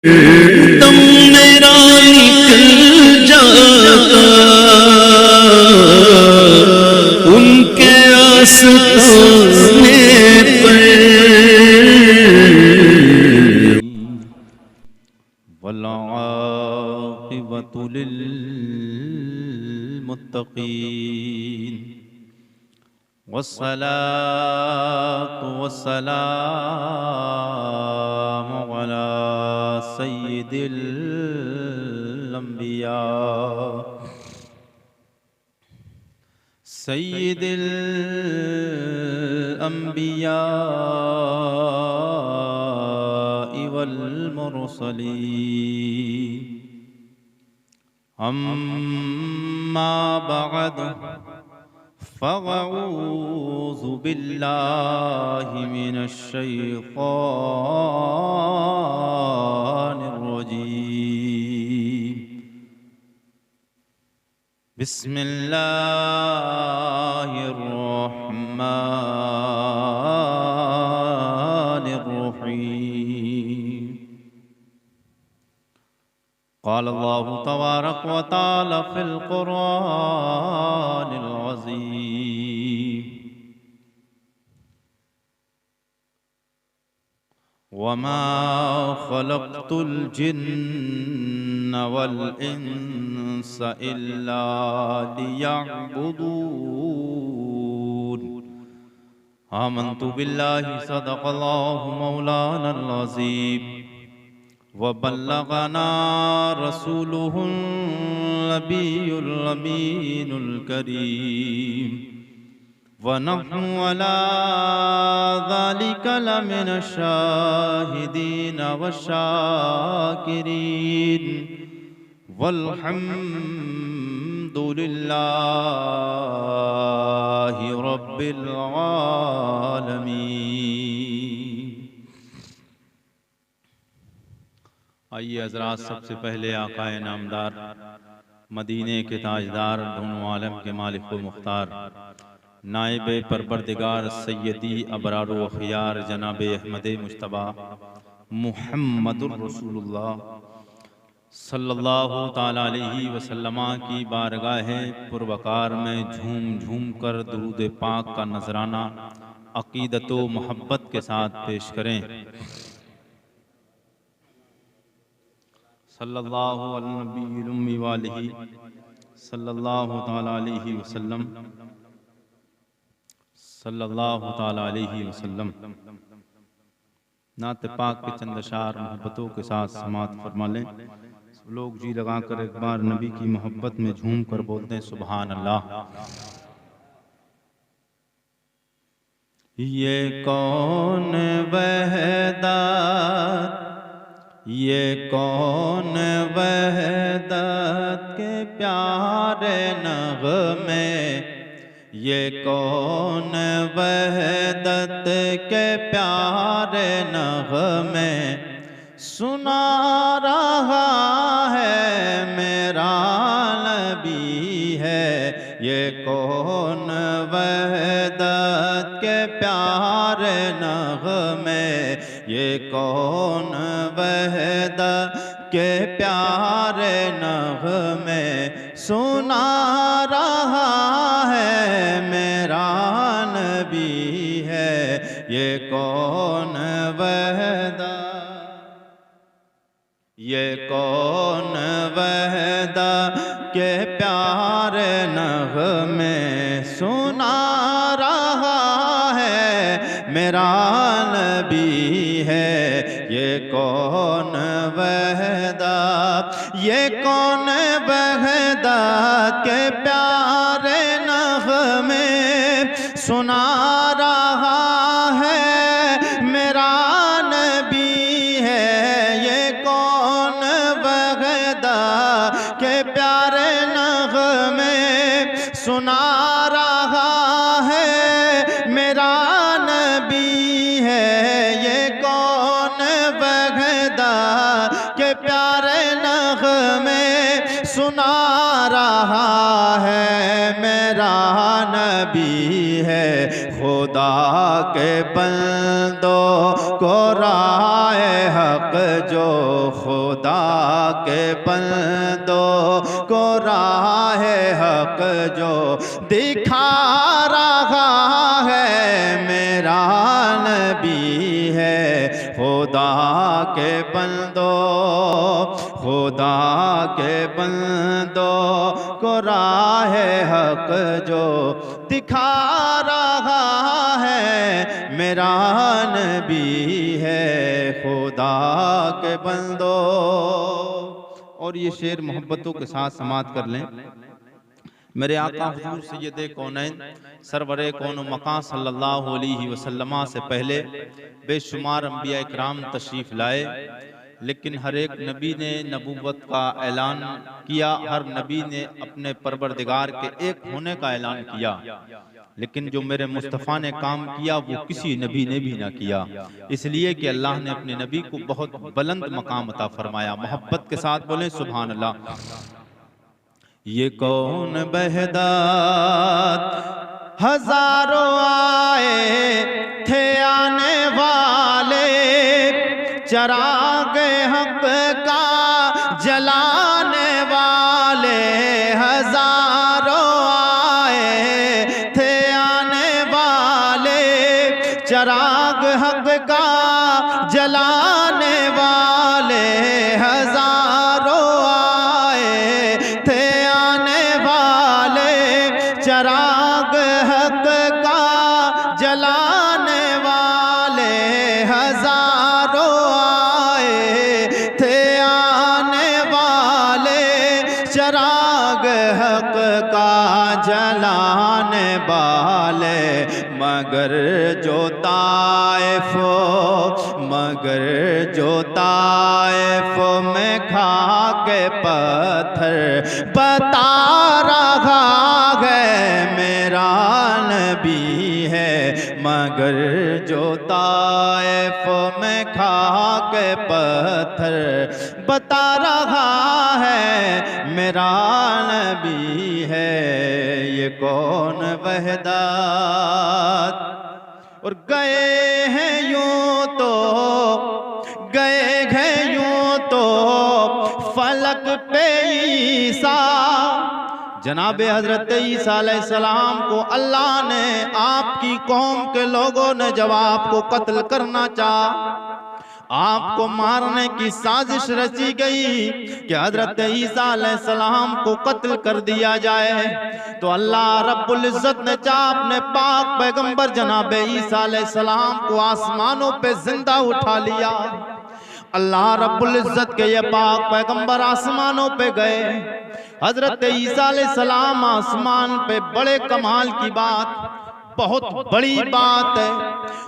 दम मेरा निकल जाता उनके आस्ताने पर। वल्आक़िबतु लिल्मुत्तक़ीन वस्सलातु वस्सलामु अला सय्यिदिल अंबिया वल मुरसलीन। अम्मा बअद फ़अऊज़ु बिल्लाहि मिनश शैतानिर रजीम। बिस्मिल्लाहिर रहमानिर रहीम। क़ाल अल्लाहु तबारक व तआला फ़िल क़ुरआनिल अज़ीम। वमा ख़लक़तुल जिन्न वल इंस इल्ला लियअबुदून। आमन्तु बिल्लाहि सदक़ल्लाहु मौलानल अज़ीम व बल्लगना रसूलुहुन नबियुल अमीनुल करीम व नहनु अला ज़ालिका लमिनश शाहिदीन वश्शाकिरीन वल्हम्दुलिल्लाहि रब्बिल आलमीन। आइए हज़रात, सबसे पहले आकाए नामदार मदीने के ताजदार दोनों आलम के मालिक व मुख्तार नाइब परवरदिगार सैयदी अबरार व खियार जनाब अहमद मुज्तबा मुहम्मदुर रसूलुल्लाह सल्लल्लाहु ताला अलैहि वसल्लम की बारगाह पुरवकार में झूम झूम कर दुरूद पाक का नजराना अकीदत व मोहब्बत के साथ पेश करें। सल्लल्लाहु अला नबील उम्मी वालिही सल्लल्लाहु ताला अलैहि वसल्लम सल्लल्लाहु ताला अलैहि वसल्लम। नात पाक के चंद अशार मोहब्बतों के साथ समात फरमा लें। सब लोग जी लगाकर एक बार नबी की मोहब्बत में झूम कर बोलते हैं सुभान अल्लाह। ये कौन वहदत, ये कौन वहदत के प्यारे नग़मे, ये कौन वहदत के प्यारे नग़मे सुना रहा है मेरा नबी है। ये कौन वहदत के प्यारे नग़मे, ये कौन वहदत के प्यारे नग़मे सुना रहा है मेरा नबी है। ये कौन वहदत, ये कौन वहदत के प्यारे नग़मे सुना रहा है मेरा नबी है। ये कौन वहदत, ये कौन वहदत के प्यारे नग़मे सुना रहा है मेरा नबी है। ये कौन वहदत के प्यारे नग़मे सुना रहा है मेरा नबी है। ये कौन वहदत के प्यारे नग़मे सुना रहा है मेरा नबी है। खुदा के बंदों को राह हक जो खुदा के बंदों को राह हक जो दिखा रहा है मेरा नबी है। खुदा के बंदों, खुदा के बंदों को राह हक जो दिखा रहा है मेरा नबी है। खुदा के बंदों। और ये शेर मोहब्बतों के साथ समात कर लें। मेरे आका हुजूर सैयदे कौनैन सरवरे कौन मकान सल्लल्लाहु अलैहि वसल्लम से पहले बेशुमार अंबिया इकराम तशरीफ़ लाए, लेकिन हर एक नबी ने नबूवत का ऐलान किया, हर नबी ने अपने परवरदिगार के एक होने का ऐलान किया, लेकिन जो मेरे मुस्तफ़ा ने काम किया वो किसी नबी ने भी ना किया। इसलिए कि अल्लाह ने अपने नबी को बहुत बुलंद मकाम अता फरमाया। मोहब्बत के साथ बोले सुभान अल्लाह। ये कौन बहदात हजारों आए थे आने वाले, चराग हक का जलाने वाले। हजारों आए थे आने वाले, चराग हक का जलाने वाले। हजारों आए थे आने वाले, चराग हक का जलाने वाले। हजारों आए थे आने वाले, चराग हक का जलाने वाले। मगर जो ताइफ, मगर जो ताइफ में खा के पत्थर बता रहा है मेरा नबी है। मगर जो ताइफ में खा के पत्थर बता रहा है मेरा नबी है। ये कौन वहदात। और गए हैं यूं तो, गए हैं यूं तो फलक पे ईसा। जनाबे हजरत ईसा अलैहिस्सलाम को अल्लाह ने, आपकी कौम के लोगों ने जब आपको कत्ल करना चाहा, आपको मारने की साजिश रची गई कि हजरत ईसा अलैहिस्सलाम को कत्ल कर दिया जाए, तो अल्लाह रब्बुल इज्जत ने चाहा अपने पाक पैगंबर जनाबे ईसा अलैहिस्सलाम को आसमानों पे जिंदा उठा लिया। अल्लाह रब्बुल इज्जत के ये पाक पैगंबर आसमानों पे गए। हजरत ईसा अलैहिस्सलाम आसमान पे, बड़े कमाल की बात, बहुत बड़ी बात है।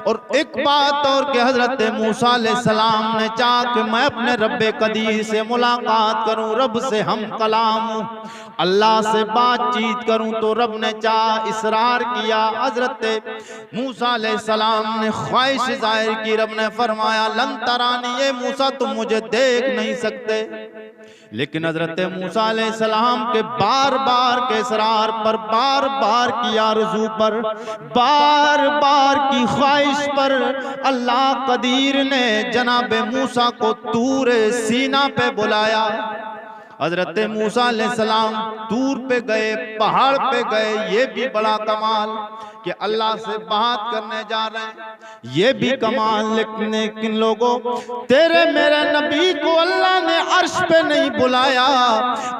और एक बात और कि हजरत मूसा अलैहिस्सलाम ने चाहा कि मैं अपने रब्बे कदीर से मुलाकात करूं, रब से हम कलाम हूं, अल्लाह से बातचीत करूं, तो रब ने चाहा, इसरार किया। हजरत मूसा अलैहिस्सलाम ने ख्वाहिश जाहिर की। रब ने फरमाया लन तरानी, ये मूसा तुम मुझे देख नहीं सकते। लेकिन हजरत मूसा अलैहिस्सलाम के बार बार के इसरार पर, बार बार की आरज़ू पर, बार बार की ख्वाहिश पर अल्लाह कदीर ने जनाब मूसा को तूर सीना पे बुलाया। हजरत मूसा अलैहिस्सलाम दूर पे गए, पहाड़ पे गए। ये भी बड़ा कमाल कि अल्लाह से बात करने जा रहे हैं, ये भी कमाल। लेकिन लोगों, तेरे मेरे नबी को अल्लाह ने अर्श पे नहीं बुलाया,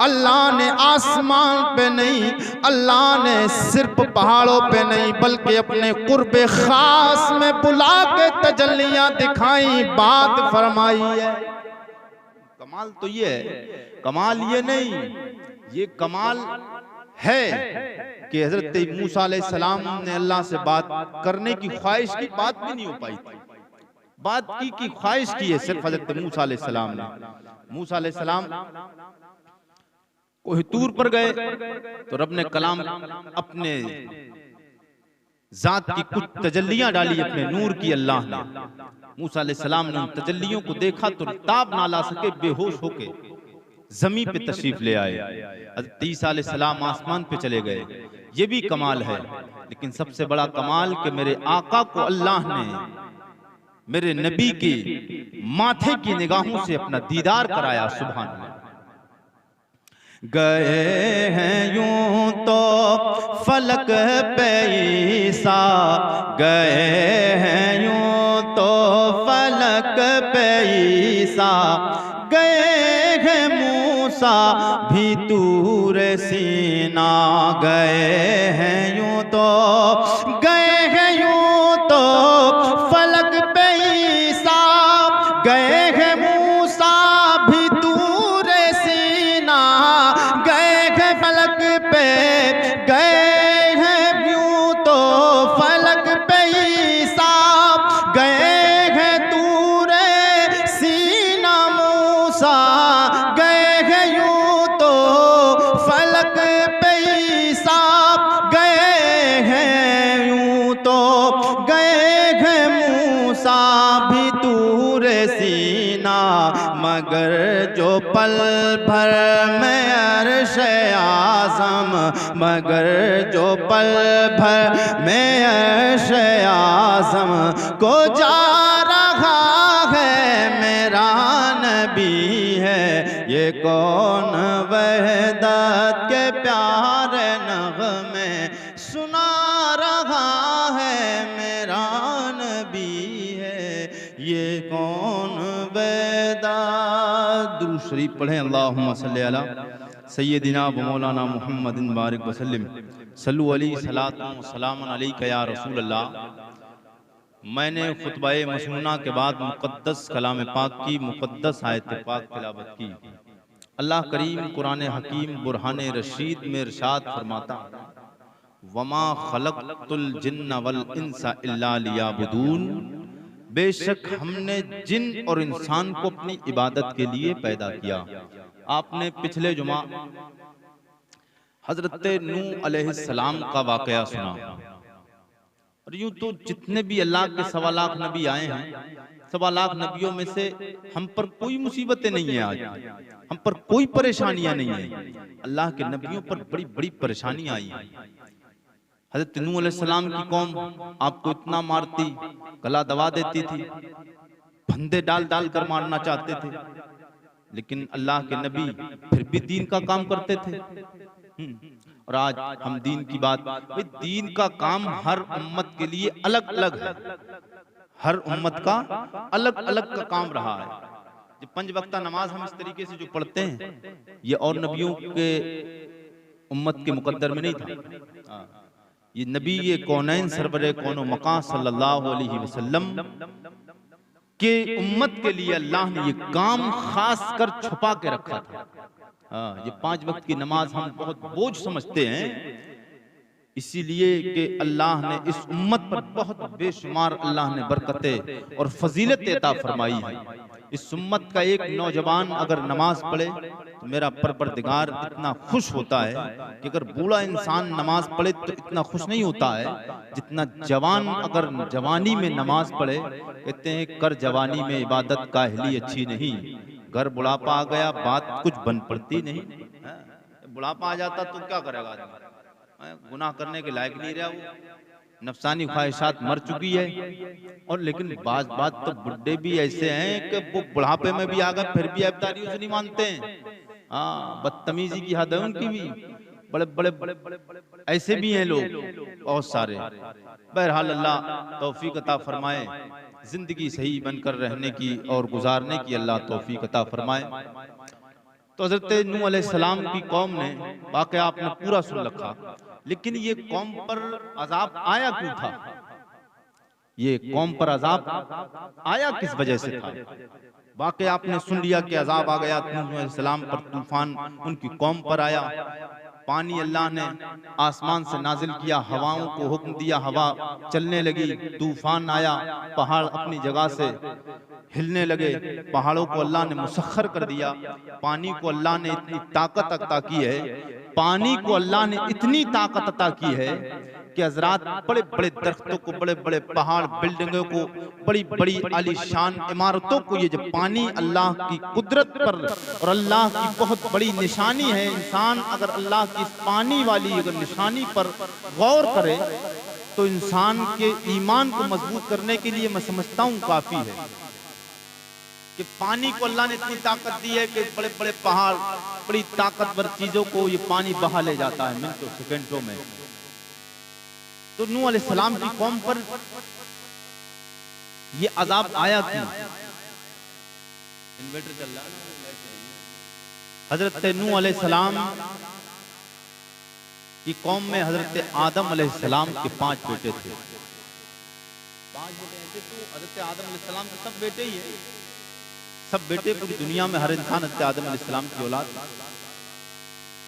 अल्लाह ने आसमान पे नहीं, अल्लाह ने सिर्फ पहाड़ों पे नहीं, बल्कि अपने कुर्बे खास में बुला के तजल्लियां दिखाई, बात फरमाई है। कमाल तो ये है, कमाल ये नहीं, ये कमाल है कि हजरत मूसा अलैहिस्सलाम ने अल्लाह से बात करने की ख्वाहिश की, बात भी नहीं हो पाई थी। बात की ख्वाहिश की है सिर्फ हजरत मूसा अलैहिस्सलाम ने। मूसा अलैहिस्सलाम कोई तूर पर गए तो रब ने कलाम, अपने जात की कुछ तजल्लियां डाली अपने नूर की अल्लाह ने। मूसा अलैहिस्सलाम ने उन तजल्लियों को देखा तो ताब ना ला सके, बेहोश होके जमीन पे तशरीफ ले आए। हज़रत ईसा अलैहिस्सलाम आसमान पे चले गए। ये भी कमाल है। लेकिन सबसे बड़ा कमाल कि मेरे आका को अल्लाह ने मेरे नबी के माथे की निगाहों से अपना दीदार कराया। सुभान अल्लाह। गए हैं यूं तो फलक पे ईसा, गए हैं यूं तो फलक पे ईसा, गए हैं मूसा भी तूर सीना, गए हैं यूं तो, गए हैं यूं तो फलक पे ईसा, गए हैं मूसा भी तूर सीना, गए हैं फलक पे, गए हैं यूं तो फलक पे ईसा, गए हैं तूर सीना मूसा, गए हैं यूं तो फलक पे ईसा, गए हैं यूं तो, गए हैं मूसा भी तूर सीना, मगर जो पल भर में अर्श आज़म, मगर जो पल भर में अर्श आज़म को जा रहा है मेरा नबी है, ये कौन वहदत के प्यारे नग़मे सुना रहा है मेरा नबी है, ये कौन वहदत। दुरूद शरीफ पढ़ें। अल्लाहुम्मा सल्ली अला सय्यदिना व मौलाना मुहम्मदिन बारिक वसल्लम सल्लु अलैहि सलातु व सलामुन अलैका या रसूल अल्लाह। मैंने खुतबाए मसनूना के बाद मुक़द्दस कलाम पाक की मुक़द्दस आयत पाक तिलावत की। अल्लाह करीम कुरान हकीम बुरहान रशीद में इरशाद फरमाता, वमा खलक़तुल जिन्न वल इंसा इल्ला लियाबुदून, बेशक हमने जिन और इंसान को अपनी इबादत के लिए पैदा किया। आपने पिछले जुमा हजरत नूह अलैहिस्सलाम का वाकया सुना, और यूं तो जितने भी अल्लाह के 1.25 लाख नबी आए हैं, 1.25 लाख नबियों में से हम पर कोई मुसीबतें नहीं है, आज हम पर कोई परेशानियां नहीं है। अल्लाह के नबियों पर बड़ी बड़ी परेशानियां आई हैं। हजरत नूह अलैहिस्सलाम की कौम आपको इतना मारती, गला दबा देती थी, फंदे डाल डाल कर मारना चाहते थे, लेकिन अल्लाह के नबी फिर भी दीन का काम करते थे। और आज हम दीन की बात, दीन का काम हर उम्मत के लिए अलग अलग है, हर उम्मत का अलग अलग का काम रहा है। जो 5 वक्ता नमाज हम इस तरीके से जो पढ़ते हैं, ये और नबियों के उम्मत के मुकद्दर में नहीं था। ये नबी ये कौनैन सरवरे कौनो मकां सल्लल्लाहु अलैहि वसल्लम के उम्मत के लिए अल्लाह ने ये काम खास कर छुपा के रखा था। ये 5 वक्त की नमाज हम बहुत बोझ समझते हैं, इसीलिए कि अल्लाह ने इस उम्मत पर बहुत बेशुमार अल्लाह ने बरकतें और फजीलत अता फरमाई है। इस उम्मत का एक नौजवान अगर नमाज पढ़े तो मेरा परवरदिगार इतना खुश होता है कि अगर बूढ़ा इंसान नमाज पढ़े तो इतना खुश नहीं होता है जितना जवान अगर जवानी में नमाज पढ़े। कहते हैं कर जवानी में इबादत काहली अच्छी नहीं, घर बुढ़ापा आ गया बात कुछ बन पड़ती नहीं। बुढ़ापा आ जाता तो क्या करेगा, गुनाह करने के लायक नहीं रहा, वो नफसानी ख्वाहिशात मर चुकी है। और लेकिन बात तो बुढ़े भी ऐसे हैं कि वो बुढ़ापे में भी आ गए फिर भी अब्दारियों से नहीं मानते हैं। हाँ, बदतमीजी की हद है उनकी भी, बड़े बड़े ऐसे भी हैं लोग बहुत सारे। बहरहाल अल्लाह तौफीक अता फरमाए, जिंदगी सही बनकर रहने की और गुजारने की अल्लाह तौफीक अता फरमाए। तो हजरत नूह अलैहिस्सलाम की कौम ने वाकया आपने पूरा सुन रखा, लेकिन ये कौम पर अजाब आया क्यों था, ये कौम पर अजाब आया किस वजह से था। वाकया आपने सुन लिया कि अजाब आ गया नूह अलैहिस्सलाम पर, तूफान उनकी कौम पर आया। पानी अल्लाह ने आसमान से नाजिल किया, हवाओं को हुक्म दिया, हवा चलने लगी, तूफान आया, पहाड़ अपनी जगह से हिलने लगे, पहाड़ों को अल्लाह ने मुसख्खर कर दिया। पानी को अल्लाह ने इतनी ताकत अता की है, पानी को अल्लाह ने इतनी ताकत अता की है कि हज़रात बड़े बड़े दरख्तों को, बड़े बड़े पहाड़, बिल्डिंगों को, बड़ी बड़ी आलीशान इमारतों को, ये जब पानी अल्लाह की कुदरत पर और अल्लाह की बहुत बड़ी निशानी है। इंसान अगर अल्लाह की इस पानी वाली अगर निशानी पर गौर करे तो इंसान के ईमान को मजबूत करने के लिए मैं समझता हूँ काफी है कि पानी को अल्लाह ने इतनी ताकत दी है कि बड़े बड़े पहाड़, बड़ी ताकतवर चीजों को ये पानी बहा ले जाता है मिनटों सेकंडों में। तो नूह अलैहिस्सलाम की कौम पर ये अजाब आया क्यों? इन्वर्टर चल रहा है। हजरत नूह अलैहिस्सलाम की कौम में हजरत आदम अलैहिस्सलाम के 5 बेटे थे। 5 बेटे ऐसे तो हजरत आदम अलैहिस्सलाम के सब बेटे ही है, सब बेटे पूरी दुनिया में हर इंसान हजरत आदम अलैहिस्सलाम की औलाद।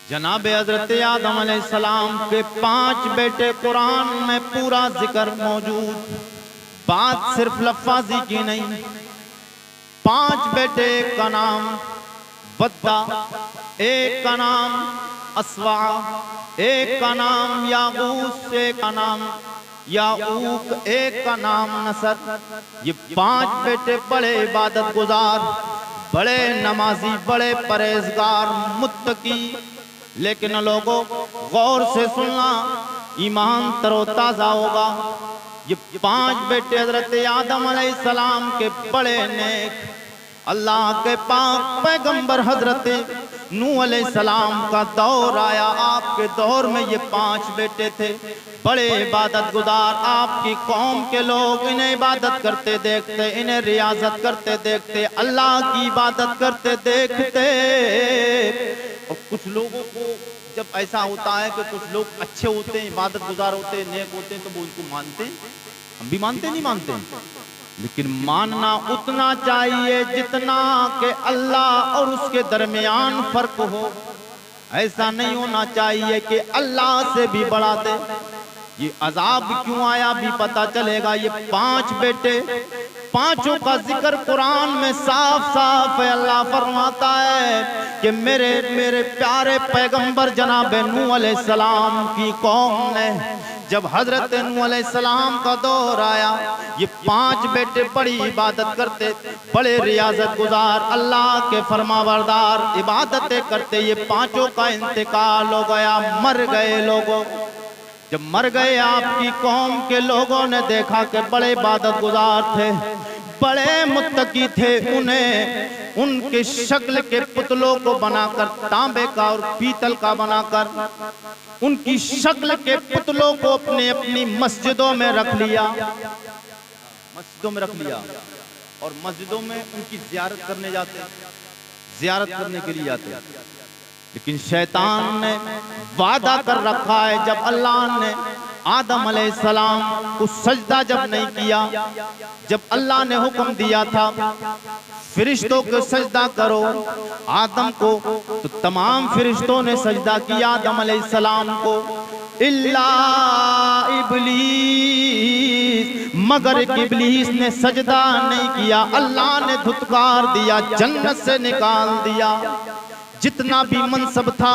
जनाब हजरत आदम अलैहिस्सलाम के 5 बेटे कुरान में पूरा जिक्र मौजूद, बात सिर्फ लफ्ज़ी की नहीं। 5 बेटे, एक का नाम बद्दा, एक का नाम अस्वा, एक का नाम यागूस, एक का नाम याऊक, एक का नाम नसर। ये 5 बेटे बड़े इबादत गुजार, बड़े नमाजी, बड़े परहेजगार, मुत्तकी। लेकिन लोगों गौर से सुनना, ईमान तरोताजा होगा। ये 5 बेटे हजरत आदम अलैहिस्सलाम के बड़े नेक, अल्लाह के पाक पैगंबर हजरत नूह अलैहिस्सलाम का दौर आया। आपके दौर में ये 5 बेटे थे, बड़े इबादत गुजार। आपकी कौम के लोग इन्हें इबादत करते देखते, इन्हें रियाजत करते देखते, अल्लाह की इबादत करते देखते। और कुछ लोगों को जब ऐसा होता है कि कुछ लोग अच्छे होते हैं, इबादत गुजार होते हैं, नेक होते हैं, तो वो उनको मानते हैं। हम भी मानते नहीं मानते, लेकिन मानना उतना चाहिए जितना कि अल्लाह और उसके दरमियान फर्क हो। ऐसा नहीं होना चाहिए कि अल्लाह से भी बढ़ा दे। ये अजाब क्यों आया भी पता चलेगा। ये 5 बेटे, 5 का जिक्र कुरान में साफ साफ है। अल्लाह फरमाता है कि मेरे प्यारे पैगंबर जनाब नूह अलैहिस्सलाम की कौम ने, जब हजरत नूह अलैहिस्सलाम का दौर आया, ये 5 बेटे बड़ी इबादत करते, बड़े रियाजत गुजार, अल्लाह के फरमाबरदार, इबादतें करते। ये 5 का इंतकाल हो गया, मर गए लोगों। जब मर गए आपकी कौम के लोगों ने देखा कि बड़े इबादत गुजार थे, बड़े मुत्तकी थे, उन्हें उनके शक्ल के पुतलों को बनाकर, तांबे का और पीतल का बनाकर, उनकी शक्ल के पुतलों को अपने अपनी मस्जिदों में रख लिया, मस्जिदों में रख लिया। और मस्जिदों में उनकी जियारत करने जाते, जियारत करने के लिए जाते। लेकिन शैतान ने वादा कर रखा है, जब अल्लाह ने आदम अलैहिस्सलाम को सजदा जब नहीं किया, जब अल्लाह ने हुक्म दिया था फरिश्तों को सजदा करो आदम को, तो तमाम फरिश्तों ने सजदा किया आदम अलैहिस्सलाम को, इल्ला इब्लीस, मगर इब्लीस ने सजदा नहीं किया। अल्लाह ने धुतकार दिया, जन्नत से निकाल दिया। जितना भी मनसब था,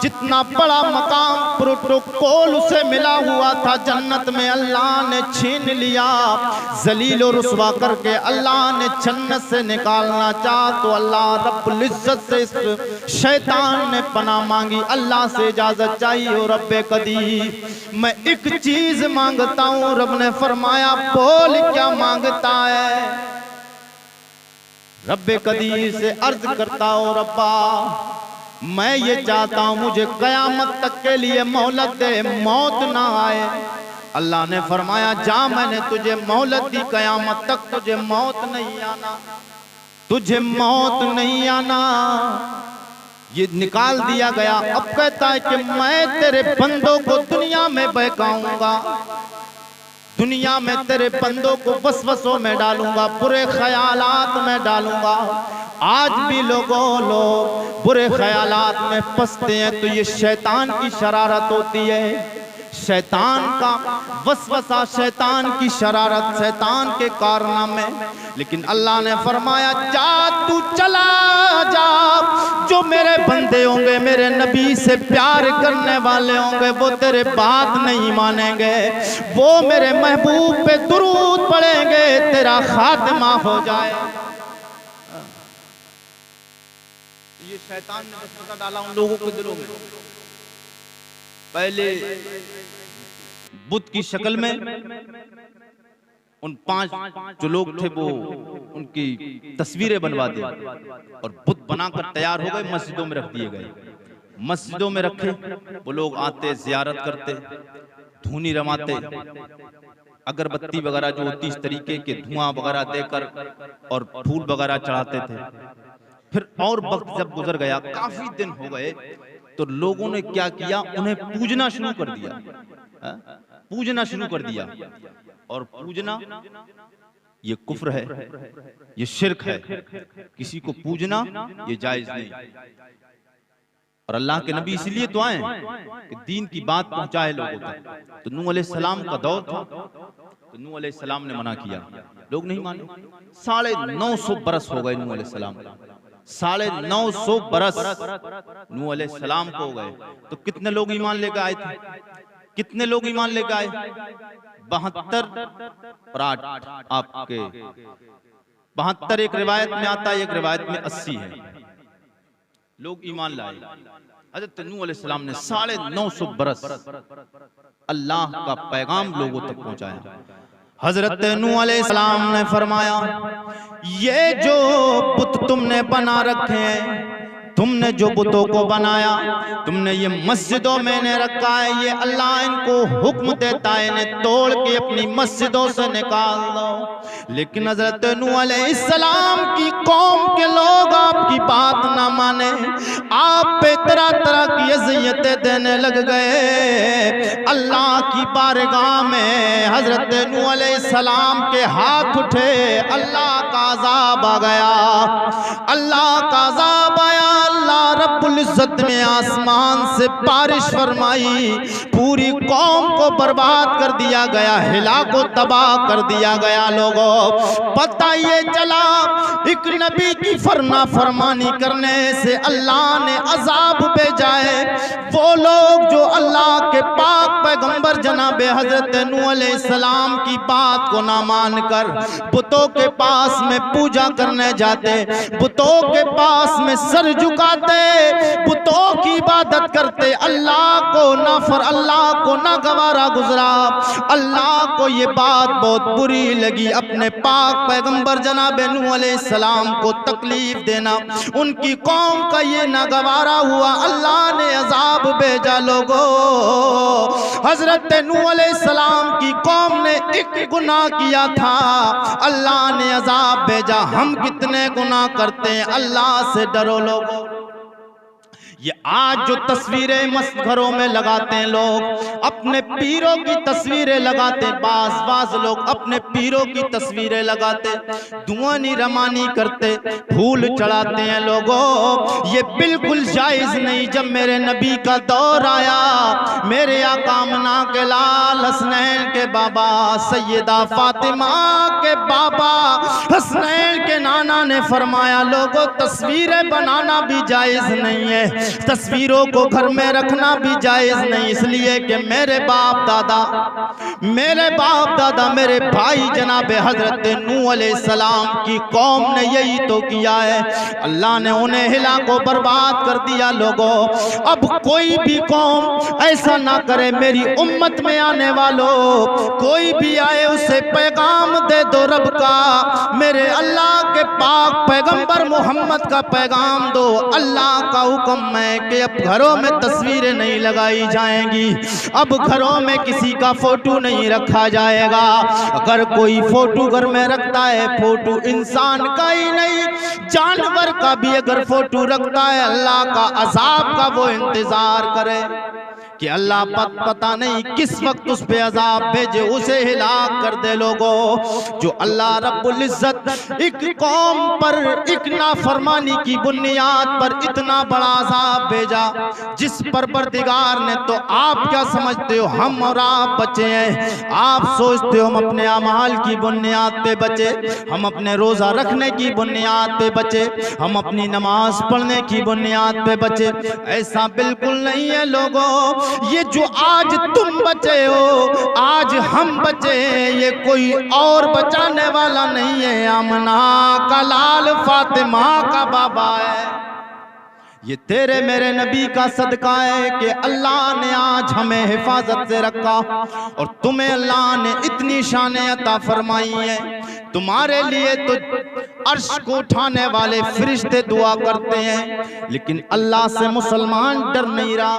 जितना बड़ा मकाम, प्रोटोकॉल उसे मिला हुआ था जन्नत में, अल्लाह ने छीन लिया। जलील और रुसवा करके अल्लाह ने जन्नत से निकालना चाहा तो अल्लाह रब्बुल इज्जत से इस शैतान ने पनाह मांगी, अल्लाह से इजाजत चाहिए। और रब्बे कदीर मैं एक चीज मांगता हूँ। रब ने फरमाया बोल क्या मांगता है? रब्बे कदीर से अर्ज करता हो, रब्बा मैं ये चाहता हूँ मुझे कयामत तक के लिए मोहलत दे, मौत ना आए। अल्लाह ने फरमाया जा, मैंने तुझे मोहलत दी, कयामत तक तुझे मौत नहीं आना, तुझे मौत नहीं आना। ये निकाल दिया गया। अब कहता है कि मैं तेरे बंदों को दुनिया में बहकाऊंगा, दुनिया में तेरे बंदों को वसवसों में डालूंगा, बुरे ख्यालात में डालूंगा। आज भी लोग बुरे ख्यालात में फंसते हैं, तो ये शैतान की शरारत होती है, शैतान का वसवसा, शैतान की शरारत, शैतान के कारनामे। लेकिन अल्लाह ने फरमाया जा तू चला जा, जो मेरे बंदे होंगे, मेरे नबी से प्यार करने वाले होंगे, वो तेरे बात नहीं मानेंगे, वो मेरे महबूब पे दुरूद पढ़ेंगे, तेरा खात्मा हो जाए। ये शैतान ने वसवसा डाला उन लोगों के दिलों में। पहले बुत की शक्ल में उन 5 जो लोग थे वो उनकी तस्वीरें बनवा दी और बुत बनाकर तैयार हो गए, मस्जिदों में रख दिए गए। मस्जिदों में रखे, वो लोग आते, जियारत करते, धूनी रमाते, अगरबत्ती वगैरह जो होती इस तरीके के धुआं वगैरह देकर और फूल वगैरह चढ़ाते थे। फिर और वक्त जब गुजर गया, काफी दिन हो गए, तो लोगों ने क्या किया, उन्हें पूजना शुरू कर दिया। पूजना शुरू कर दिया, और पूजना ये कुफ्र है, ये शिर्क है। किसी को पूजना ये जायज नहीं। और अल्लाह के नबी इसलिए तो आए कि दीन की बात पहुंचाए लोगों तक। तो नूह अलैहिस्सलाम का दौर था, तो नूह अलैहिस्सलाम ने मना किया, लोग नहीं माने। 950 बरस हो गए नूह अलैहिस्सलाम, 950 बरस नूह अलैहिस्सलाम को हो गए। तो कितने लोग ईमान लेकर आए थे? कितने लोग ईमान लेकर आए? 72 और 8 आपके 72 एक रिवायत में आता है, एक रिवायत में 80 है लोग ईमान लाए। हज़रत नूह अलैहिस्सलाम ने 950 बरस अल्लाह का पैगाम लोगों तक पहुंचाया। हजरत नूह अलैहिस्सलाम ने फरमाया, ये जो बुत तुमने बना रखे हैं, तुमने जो बुतों को बनाया, तुमने ये मस्जिदों में ने रखा है, ये अल्लाह इनको हुक्म देता है इन्हें तोड़ के अपनी मस्जिदों से निकाल दो। लेकिन हजरत नूह अलैहिस्सलाम की कौम के लोग आपकी बात ना माने, आप पे तरह तरह की अज़ियतें देने लग गए। अल्लाह की बारगाह में हजरत नूह अलैहिस्सलाम के हाथ उठे, अल्लाह का अज़ाब आ गया, अल्लाह का अज़ाब आया। अल्लाह रब्बुल इज्जत ने आसमान से बारिश फरमाई, पूरी कौम को बर्बाद कर दिया गया, हिलाको तबाह कर दिया गया। लोगों पता ये चला एक नबी की फरना फरमानी करने से अल्लाह ने अजाब भेजा है। वो लोग जो अल्लाह के पाक पैगंबर जनाबे हजरत नूह अलैहिस्सलाम की बात को ना मानकर बुतों के पास में पूजा करने जाते, बुतों के पास में सर झुकाते, बुतों की इबादत करते, अल्लाह को ना गवारा गुजरा। अल्लाह को ये बात बहुत बुरी लगी, अपने पाक पैगंबर जनाबे नूह अलैहिस्सलाम को तकलीफ देना उनकी कौम का ये नागवारा हुआ। अल्लाह ने अजाब भेजा। लोगों हजरत नूह अलैहिस्सलाम की कौम ने एक गुनाह किया था, अल्लाह ने अजाब भेजा। हम कितने गुनाह करते हैं, अल्लाह से डरो लोगों। ये आज जो तस्वीरें मस्त घरों में लगाते हैं लोग, अपने पीरों की तस्वीरें लगाते, बाज लोग अपने पीरों की तस्वीरें लगाते, दुआनी रमानी करते, फूल चढ़ाते हैं लोगों। ये बिल्कुल जायज नहीं। जब मेरे नबी का दौर आया, मेरे आका आमना के लाल हसनैन के बाबा सैयदा फातिमा के बाबा हसनैन के नाना ने फरमाया, लोगों तस्वीरें बनाना भी जायज नहीं है, तस्वीरों को घर में रखना भी जायज नहीं। इसलिए कि मेरे बाप दादा मेरे भाई जनाबे हजरत नूह अलैहिस्सलाम की कौम ने यही तो किया है। अल्लाह ने उन्हें हिला को बर्बाद कर दिया। लोगों अब कोई भी कौम ऐसा ना करे। मेरी उम्मत में आने वालों, कोई भी आए उसे पैगाम दे दो रब का, मेरे अल्लाह के पाक पैगंबर मोहम्मद का पैगाम दो। अल्लाह का हुक्म है कि अब घरों में तस्वीरें नहीं लगाई जाएंगी, अब घरों में किसी का फोटो नहीं रखा जाएगा। अगर कोई फोटो घर में रखता है, फोटो इंसान का ही नहीं जानवर का भी अगर फोटो रखता है, अल्लाह का अजाब का वो इंतजार करे कि अल्लाह पता नहीं किस वक्त उस पे अजाब भेजे, उसे हिलाक कर दे। लोगों जो अल्लाह रब्बुल इज्जत एक कौम पर एक नाफरमानी की बुनियाद पर इतना बड़ा अजाब भेजा, जिस परवरदिगार ने, तो आप क्या समझते हो हम और आप बचे हैं? आप सोचते हो हम अपने अमाल की बुनियाद पे बचे, हम अपने रोजा रखने की बुनियाद पे बचे, हम अपनी नमाज पढ़ने की बुनियाद पे बचे? ऐसा बिल्कुल नहीं है। लोगों ये जो आज तुम बचे हो, आज हम बचे हैं, ये कोई और बचाने वाला नहीं है। आमना का लाल फातिमा का बाबा है, ये तेरे मेरे नबी का सदका है कि अल्लाह ने आज हमें हिफाजत से रखा और तुम्हें अल्लाह ने इतनी शान अता फरमाई है। तुम्हारे लिए तो अर्श को उठाने वाले फरिश्ते दुआ करते हैं, लेकिन अल्लाह से मुसलमान डर नहीं रहा।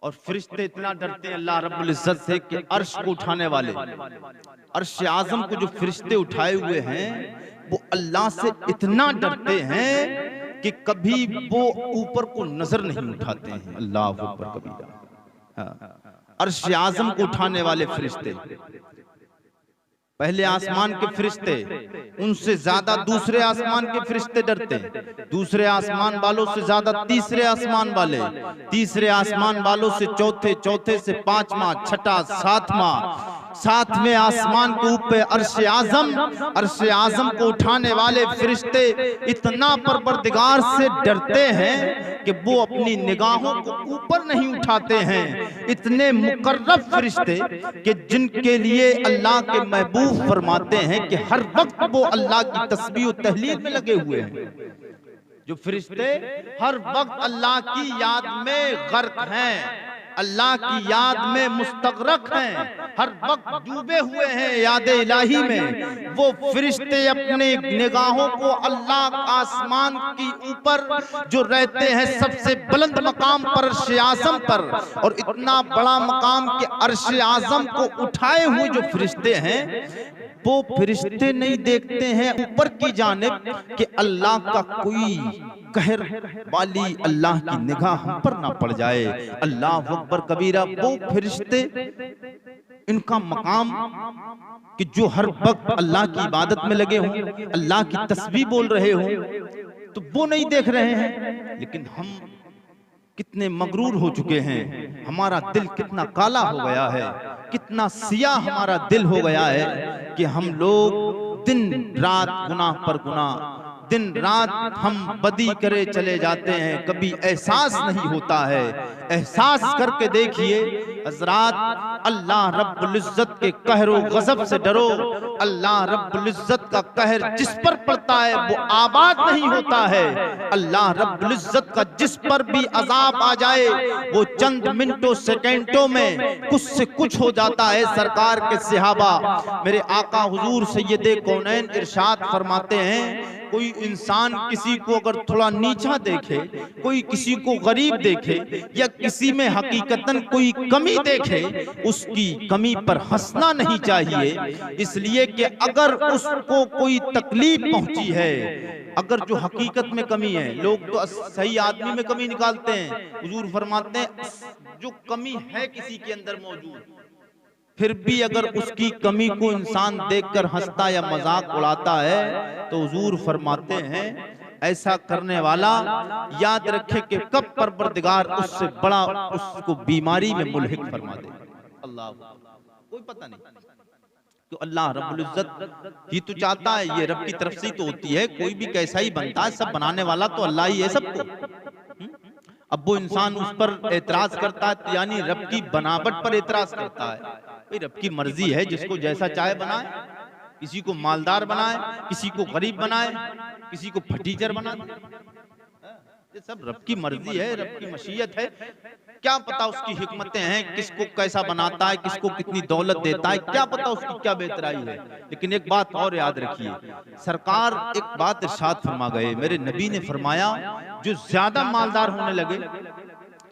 और फरिश्ते इतना डरते हैं अल्लाह रब्बुल इज्जत से कि अर्श को उठाने वाले, अर्श आज़म को जो फरिश्ते उठाए हुए हैं वो अल्लाह से इतना डरते हैं कि कभी वो ऊपर को नजर नहीं उठाते हैं। अल्लाह अकबर कबीरा। अर्श आज़म को उठाने वाले फरिश्ते, पहले आसमान के फरिश्ते, उनसे ज्यादा दूसरे आसमान के फरिश्ते डरते, दूसरे आसमान वालों से ज्यादा तीसरे आसमान वाले, तीसरे आसमान वालों से चौथे, चौथे से पांचवा, छठा, सातवां, सातवें आसमान के ऊपर अर्श आज़म, अर्श आज़म को उठाने वाले फरिश्ते इतना परवरदिगार से डरते हैं कि वो अपनी निगाहों को ऊपर नहीं उठाते हैं। इतने मुकर्रब फरिश्ते कि जिनके लिए अल्लाह के महबूब फरमाते हैं कि हर वक्त वो अल्लाह की तस्बीह और तहलील में लगे हुए हैं। जो फरिश्ते हर वक्त अल्लाह की याद में गर्क हैं, अल्लाह की याद में मुस्तगरक हैं, हर वक्त डूबे हुए हैं याद इलाही में, वो फरिश्ते अपने निगाहों को अल्लाह आसमान की ऊपर जो रहते हैं सबसे बुलंद मकाम पर अर्श आज़म पर, और इतना बड़ा मकाम के अर्श आज़म को उठाए हुए जो फरिश्ते हैं वो फरिश्ते नहीं देखते हैं ऊपर की जानिब कि अल्लाह का कोई कहर वाली अल्लाह की निगाह हम पर ना पड़ जाए। अल्लाह अकबर कबीरा। वो फरिश्ते इनका मकाम कि जो हर वक्त अल्लाह की इबादत में लगे हों, अल्लाह की तस्बीह बोल रहे हों, तो वो नहीं देख रहे हैं। लेकिन हम कितने मगरूर हो चुके हैं, हमारा दिल कितना काला हो गया है, कितना सियाह हमारा दिल हो गया है कि हम लोग दिन रात गुनाह पर गुनाह, दिन रात हम बदी करे चले जाते हैं, कभी एहसास नहीं होता है। एहसास करके देखिए हज़रात, अल्लाह रब्बुल इज्जत के कहरो गज़ब से डरो। अल्लाह रब्बुल इज्जत का कहर जिस पर पड़ता है वो आबाद नहीं होता है। अल्लाह रब्बुल इज्जत का जिस पर भी अजाब आ जाए वो चंद मिनटों सेकंडों में कुछ से कुछ हो जाता है। सरकार के सहाबा मेरे आका हुजूर सैयदे कौनैन इरशाद फरमाते हैं, कोई इंसान किसी को अगर थोड़ा नीचा देखे, कोई किसी को गरीब देखे या किसी में हकीकतन कोई कमी देखे, उसकी कमी पर हंसना नहीं चाहिए। इसलिए कि अगर उसको कोई तकलीफ पहुंची है, अगर जो हकीकत में कमी है, लोग तो सही आदमी में कमी निकालते हैं, हुजूर फरमाते हैं जो कमी है किसी के अंदर मौजूद, फिर भी अगर उसकी कमी को इंसान देखकर हंसता या मजाक उड़ाता है तो हुजूर फरमाते हैं ऐसा करने वाला याद रखे कि कब परवरदिगार उससे बड़ा उसको बीमारी में मुल्हिक फरमा दे। अल्लाह, कोई पता नहीं। तो अल्लाह रब्बुल इज्जत ही तो चाहता है, ये रब की तरफ से ही तो होती है, कोई भी कैसा ही बनता है, सब बनाने वाला तो अल्लाह ही है सबको। अब वो इंसान उस पर एतराज करता है तो यानी रब की बनावट पर एतराज करता है। रब की मर्जी है, जिसको जैसा चाहे बनाए, किसी को मालदार बनाए, किसी को गरीब बनाए, किसी को फटीचर बनाए, ये सब रब की मर्जी है, रब की मशीयत है। क्या पता उसकी हिकमतें हैं, किसको कैसा बनाता है, किसको कितनी दौलत देता है, क्या पता उसकी क्या बेहतराई है। लेकिन एक बात और याद रखिए, सरकार एक बात इरशाद फरमा गए, मेरे नबी ने फरमाया जो ज्यादा मालदार होने लगे,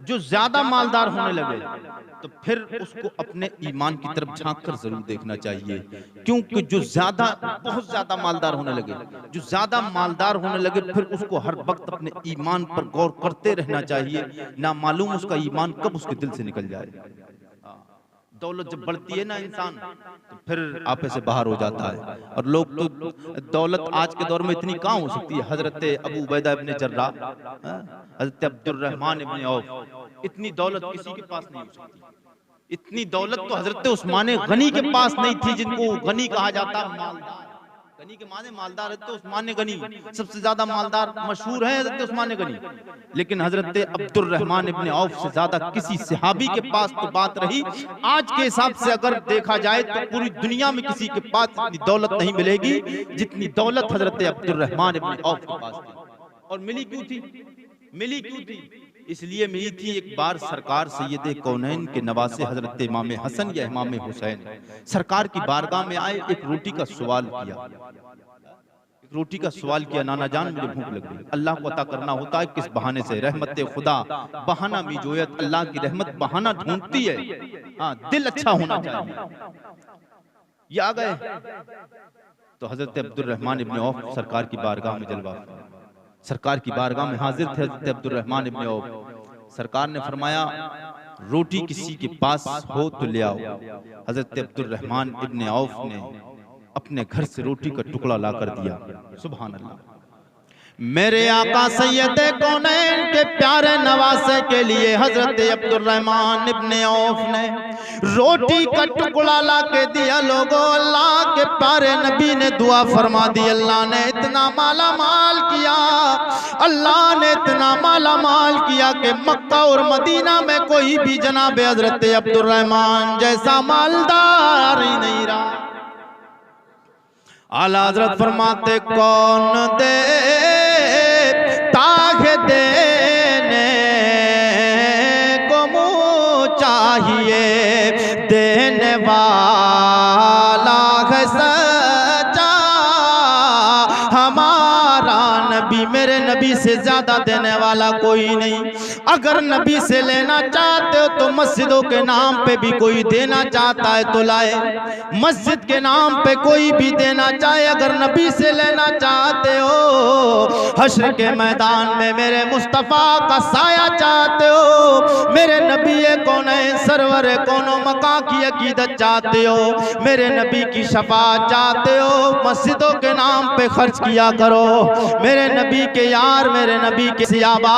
जो ज्यादा मालदार होने लगे तो फिर उसको अपने ईमान की तरफ झांक कर जरूर देखना चाहिए। क्योंकि जो ज्यादा बहुत ज्यादा मालदार होने लगे, जो ज्यादा मालदार होने लगे, फिर उसको हर वक्त अपने ईमान पर गौर करते रहना चाहिए। ना मालूम उसका ईमान कब उसके दिल से निकल जाए। दौलत जब बढ़ती है ना इंसान तो फिर आपे से बाहर हो जाता है। और लोग तो दौलत आज के दौर में इतनी कहाँ हो सकती है। हजरत अबू उबैदा इब्ने जर्राह, हजरत अब्दुर्रहमान इब्ने औफ, इतनी दौलत किसी के पास नहीं हो सकती। इतनी दौलत तो हजरत उस्मान गनी के पास नहीं थी, जिनको गनी कहा जाता, मालदार। गनी के माने मालदार है तो उस्मान गनी सबसे ज्यादा मालदार मशहूर है हजरत उस्मान गनी। लेकिन हजरत अब्दुर्रहमान इब्ने औफ से ज्यादा किसी सहाबी के पास तो बात रही। आज के हिसाब से अगर देखा जाए तो पूरी दुनिया में किसी के पास इतनी दौलत नहीं मिलेगी जितनी दौलत हजरत अब्दुर्रहमान इब्ने औफ के पास थी। और मिली क्यों थी? मिली क्यों थी? इसलिए मिली थी, एक बार सरकार सैयद कौनैन के नवासे हजरत इमाम हसन या इमाम हुसैन सरकार की बारगाह में आए, एक रोटी का सवाल किया। रोटी का सवाल किया, नाना जान मुझे भूख लग रही। अल्लाह को अता करना होता है किस बहाने से? रहमत खुदा बहाना मिजोयत, अल्लाह की रहमत बहाना ढूंढती है। हाँ, दिल अच्छा होना चाहिए। ये आ गए तो हजरत अब्दुर्रहमान इब्न औफ सरकार की बारगाह में जलवा, सरकार की बारगाह में हाजिर थे हजरत अब्दुर्रहमान इब्न औफ। सरकार ने फरमाया रोटी किसी के पास हो तो ले आओ। हजरत अब्दुर्रहमान इब्न औफ ने अपने घर से रोटी का टुकड़ा ला कर दिया। सुभान अल्लाह। मेरे आका सैयद कौनैन के प्यारे नवासे के लिए हजरत अब्दुर्रहमान इब्न औफ ने रोटी का टुकड़ा ला के दिया। लोगों, अल्लाह के प्यारे नबी ने दुआ फरमा दी। अल्लाह ने इतना माला माल किया, अल्लाह ने इतना माला माल किया कि मक्का और मदीना में कोई भी जनाब हजरत अब्दुर्रहमान जैसा मालदार ही नहीं रहा। आला हजरत फरमाते कौन दे ताह देने को मुँह चाहिए, देने वाला है सच्चा हमारा नबी। मेरे नबी से ज्यादा देने वाला कोई नहीं। अगर नबी से लेना चाहते हो तो मस्जिदों के नाम पे भी कोई देना चाहता है तो लाए, मस्जिद के नाम पे कोई भी देना चाहे। अगर नबी से लेना चाहते हो, हश्र के मैदान में मेरे मुस्तफ़ा का साया चाहते हो, मेरे नबी कौनैन सरवर कौनो मका की अकीदत चाहते हो, मेरे नबी की शफाअत चाहते हो, मस्जिदों के नाम पे खर्च किया करो। मेरे नबी के यार, मेरे नबी के सियाबा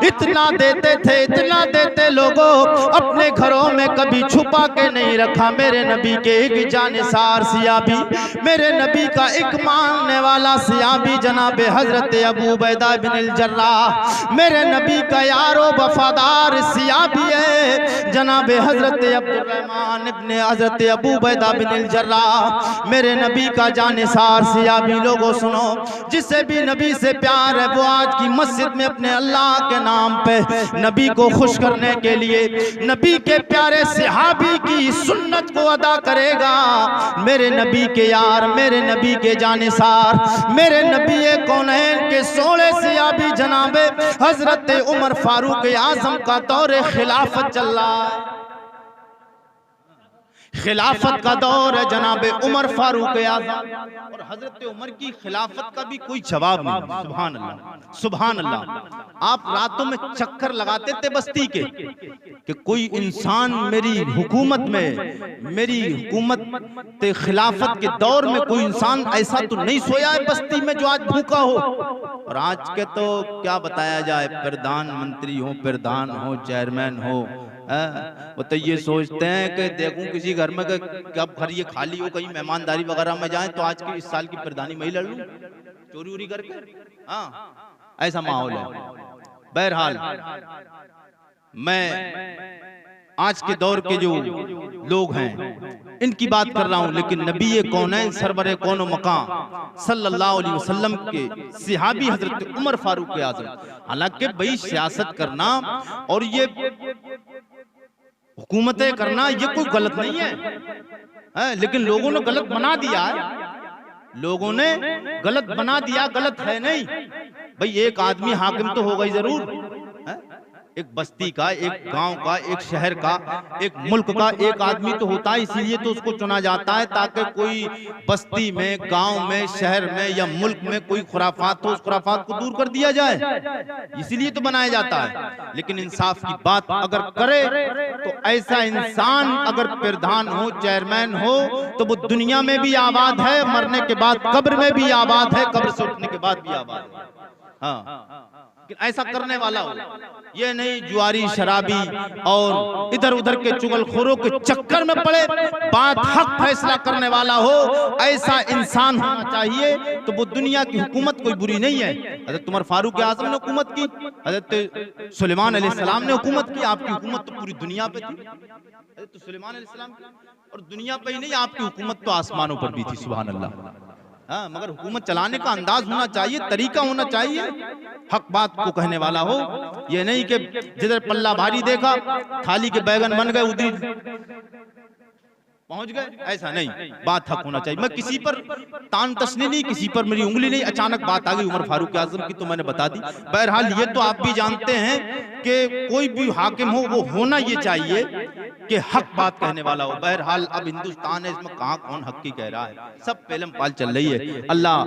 इतना देते थे, इतना देते, लोगों अपने घरों में कभी छुपा के नहीं रखा। मेरे नबी के एक जानिसार सियाबी, मेरे नबी का एक मानने वाला सियाबी जनाब हजरत अबू उबैदा बिन अल जर्राह, मेरे नबी का यारो वफादार सियाबी है जनाब हजरत अब्दुर्रहमान इब्न हजरत अबू उबैदा बिन अल जर्राह, मेरे नबी का जानिसार सियाबी। लोगों सुनो, जिसे भी नबी से प्यार है वो आज की मस्जिद में अपने अल्लाह के नाम पे नबी को खुश करने के लिए नबी के प्यारे सहाबी की सुन्नत को अदा करेगा। मेरे नबी के यार, मेरे नबी के जानिसार, मेरे नबी कौनैन के सोले सहाबी जनाबे हजरत उमर फारूक आजम का दौर खिलाफत चल रहा है। खिलाफत का दौर है जनाबे उमर फारूक आजम, और हजरत उमर की खिलाफत का भी कोई जवाब नहीं। सुभान अल्लाह, सुभान अल्लाह। आप रातों में चक्कर लगाते थे बस्ती के कि कोई इंसान मेरी हुकूमत में, मेरी हुकूमत खिलाफत के दौर में कोई इंसान ऐसा तो नहीं सोया है बस्ती में जो आज भूखा हो। और आज के तो क्या बताया जाए, प्रधानमंत्री हो, प्रधान हो, चेयरमैन हो, वो तो ये सोचते हैं कि देखूं किसी घर में कब घर ये खाली हो, कहीं मेहमानदारी वगैरह में जाए तो आज की इस साल की प्रधानी मैं ही लड़ लूं, चोरी उरी करके। हाँ, ऐसा माहौल है। बहरहाल मैं आज के दौर के जो लोग हैं इनकी बात कर रहा हूं, लेकिन नबी कौनैन सरवर कौनो मकाम सल्लल्लाहु अलैहि वसल्लम के सहाबी हजरत उमर फारूक आजम, हालांकि भाई सियासत करना और ये हुकूमतें करना ये कोई गलत नहीं है, लेकिन लोगों ने गलत बना दिया है, लोगों ने गलत बना दिया। गलत है नहीं भाई, एक आदमी हाकिम तो होगा ही जरूर, एक बस्ती का, एक गांव का, एक शहर का, एक मुल्क का एक आदमी तो होता है, इसीलिए तो उसको चुना जाता है ताकि कोई बस्ती में, गांव में, शहर में या मुल्क में कोई खुराफात हो, उस खुराफात को दूर कर दिया जाए, इसीलिए तो बनाया जाता है। लेकिन इंसाफ की बात अगर करे तो ऐसा इंसान अगर प्रधान हो, चेयरमैन हो, तो वो दुनिया में भी आबाद है, मरने के बाद कब्र में भी आबाद है, कब्र से उठने के बाद भी आबाद है। हाँ, ऐसा करने वाला हो, ये नहीं जुआरी शराबी और इधर उधर के चुगलखोरों के चक्कर में पड़े, बात हक फैसला करने वाला हो, ऐसा इंसान होना चाहिए। तो वो दुनिया की हुकूमत कोई बुरी नहीं है। हजरत उमर फारूक आजम ने हुकूमत की, हजरत सुलेमान अलैहिस्सलाम ने हुकूमत की, आपकी हुकूमत तो पूरी दुनिया पे थी, हजरत सुलेमान अलैहिस्सलाम की, और दुनिया पे ही नहीं, आपकी हुकूमत तो आसमानों पर भी थी। सुभान अल्लाह। हाँ, मगर हुकूमत चलाने का अंदाज होना चाहिए, तरीका होना चाहिए। हक बात को कहने वाला हो। ये नहीं कि जिधर पल्ला भारी देखा थाली के बैगन बन गए उधर पहुंच गए, ऐसा नहीं। बात हक होना चाहिए। मैं किसी पर तान तसनी नहीं, किसी पर मेरी उंगली नहीं। अचानक बात आ गई उमर फारूक आजम की तो मैंने बता दी। बहरहाल ये तो आप भी जानते हैं कि कोई भी हाकिम हो वो होना ये चाहिए कि हक बात कहने वाला हो। बहरहाल अब हिंदुस्तान है, इसमें कहां कौन हक की कह रहा है, सब पेलम पाल चल रही है। अल्लाह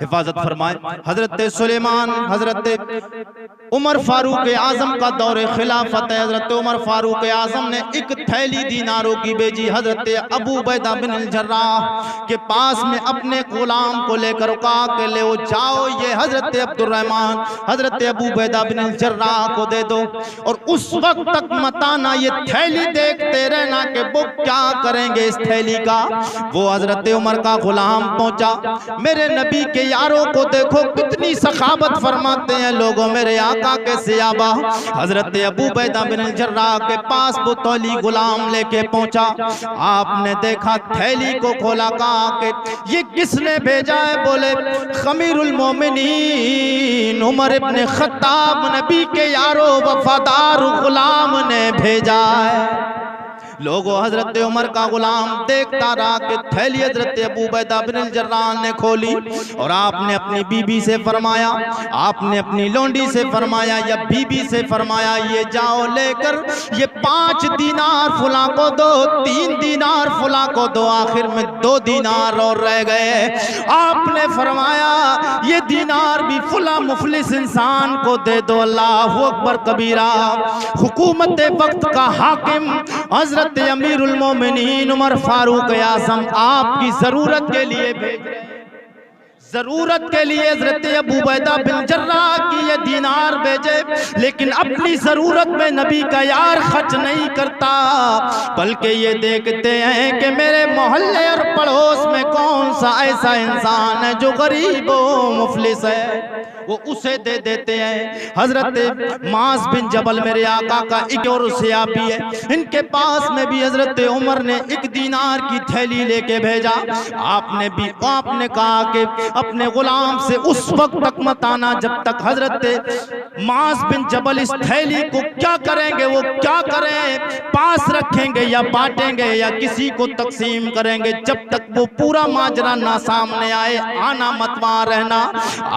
हिफाजत फरमाए। हजरत सुलेमान, हजरत उमर फारूक आजम का दौरे खिलाफत है। हजरत उमर फारूक आजम ने एक थैली दीनारों की भेजी हजरत अबू उबैदा बिन जर्राह के पास में अपने गुलाम को लेकर कहा कि ले जाओ ये हजरत अब्दुर्रहमान हजरत अबू उबैदा बिन जर्राह को दे दो, और उस वक्त तक मत आना, ये थैली देखते रहना कि वो क्या करेंगे इस थैली का। वो हजरत उमर का गुलाम पहुंचा। मेरे नबी के यारों को देखो कितनी सखावत फरमाते हैं लोगों, मेरे आका के सियाबा हजरत अबू उबैदा बिन जर्राह के पास वो थैली गुलाम लेके पहुंचा। आपने देखा थैली को खोला, कहा कि ये किसने भेजा है? बोले खमीरुल मोमिनीन उमर इब्न खत्ताब नबी के यारो वफादार गुलाम ने भेजा है। लोगों हजरत उमर का गुलाम देखता रहा कि थैली हजरत अबू उबैदा बिन जर्राह ने खोली, और आपने अपनी बीबी से फरमाया, आपने अपनी लोंडी से फरमाया या बीबी से फरमाया, ये जाओ लेकर ये 5 दीनार फुला को दो, 3 दीनार फुला को दो। आखिर में 2 दीनार और रह गए। आपने फरमाया ये दीनार भी फुला मुफलिस इंसान को दे दो। अल्लाह अकबर कबीरा। हुकूमत वक्त का हाकिम हजरत अमीरुल मोमिनीन उमर फारूक आजम आपकी जरूरत के लिए भेज रहे हैं, जरूरत के लिए हजरत अबू उबैदा बिन जर्राह की ये दीनार भेजे, लेकिन अपनी जरूरत में नबी का यार खर्च नहीं करता, बल्कि ये देखते हैं कि मेरे मोहल्ले और पड़ोस में कौन सा ऐसा इंसान है जो गरीब हो मुफलिस है, वो उसे दे देते हैं। हजरत मास बिन जबल मेरे आका का एक और सहाबी है, इनके पास में भी हजरत उमर ने 1 दीनार की थैली लेके भेजा। आपने कहा कि अपने गुलाम से उस वक्त तक मत आना जब तक हजरत मास बिन जबल इस थैली को क्या करेंगे, वो क्या करें, पास रखेंगे या बांटेंगे या किसी को तकसीम करेंगे, जब तक वो पूरा माजरा ना सामने आए आना मत वहां रहना।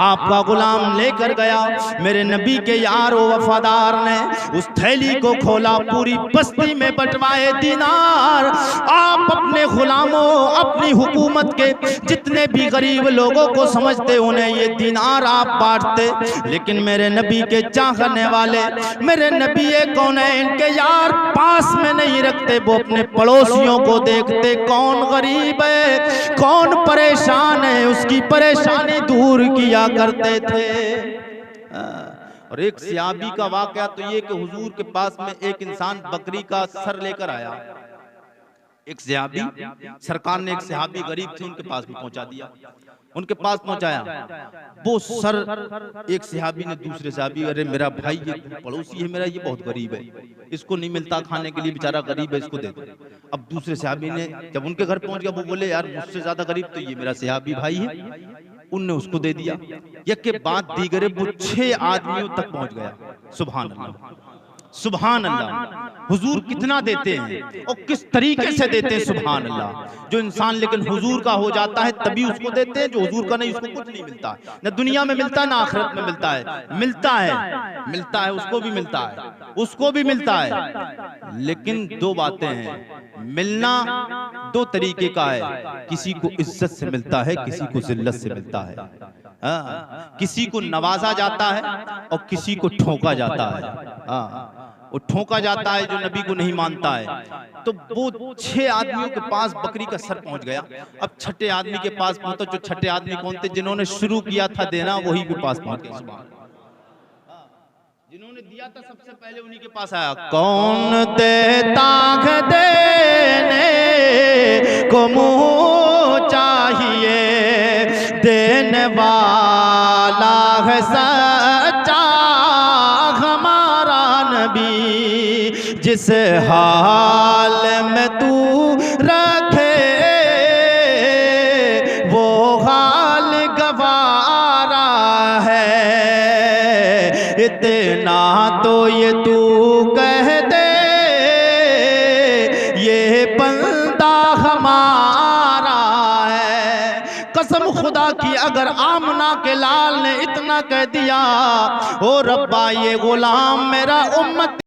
आपका गुलाम लेकर गया। मेरे नबी के यारो वफादार ने उस थैली को खोला, पूरी बस्ती में बंटवाए दीनार। आप अपने गुलामों, अपनी हुकूमत के जितने भी गरीब लोगों को समझते उन्हें ये दीनार आप बांटते, लेकिन मेरे नबी के चाहने वाले, मेरे नबी कौन है, इनके यार पास में नहीं रखते, वो अपने पड़ोसियों को देखते, कौन गरीब है, कौन परेशान है, उसकी परेशानी दूर किया करते थे। और एक सहाबी का वाकया तो ये कि हुजूर के पास में एक इंसान बकरी का सर लेकर आया। एक सहाबी, सरकार ने एक सहाबी गरीब थे उनके पास भी पहुंचा दिया, उनके पास पहुंचाया। वो सर एक सहाबी ने दूसरे सहाबी, अरे मेरा भाई ये पड़ोसी है मेरा, ये बहुत गरीब है, इसको नहीं मिलता खाने के लिए, बेचारा गरीब है, इसको दे दो। अब दूसरे सहाबी ने जब उनके घर पहुंच गया, वो बोले यार मुझसे ज्यादा गरीब तो ये मेरा सहाबी भाई है, उनने उसको दे दिया। एक के बाद दीगरे वो 6 आदमियों तक पहुंच गया। सुभान अल्लाह, सुभान अल्लाह। हुजूर कितना देते हैं और किस तरीके से देते हैं, सुभान अल्लाह। जो इंसान लेकिन हुजूर का हो जाता है तभी उसको देते हैं, जो हुजूर का नहीं उसको कुछ नहीं मिलता है, न दुनिया में मिलता है ना आखिरत में मिलता है। मिलता है उसको भी मिलता है, उसको भी मिलता है। लेकिन 2 बातें हैं, मिलना 2 तरीके का है, किसी को इज्जत से मिलता है, किसी को जिल्लत से मिलता है। किसी को नवाजा जाता है और किसी को ठोका जाता है। वो ठोका जाता है जो नबी को नहीं मानता है। तो वो 6 आदमियों के पास बकरी का सर पहुंच गया। अब 6ठे आदमी के पास पहुंचा, जो 6ठे आदमी कौन थे, जिन्होंने शुरू किया था देना, वही के पास पहुंच गया। जिन्होंने दिया था सबसे पहले उन्हीं के पास आया। कौन देता है देने को मुँह चाहिए, देने वाला है सच्चा हमारा नबी, जिस हाल में तू रखे वो हाल गवारा है। इतना तो ये तू कह दे ये बंदा हमारा है। कसम खुदा की अगर आमना के लाल ने इतना कह दिया, ओ रब्बा ये गुलाम मेरा उम्मत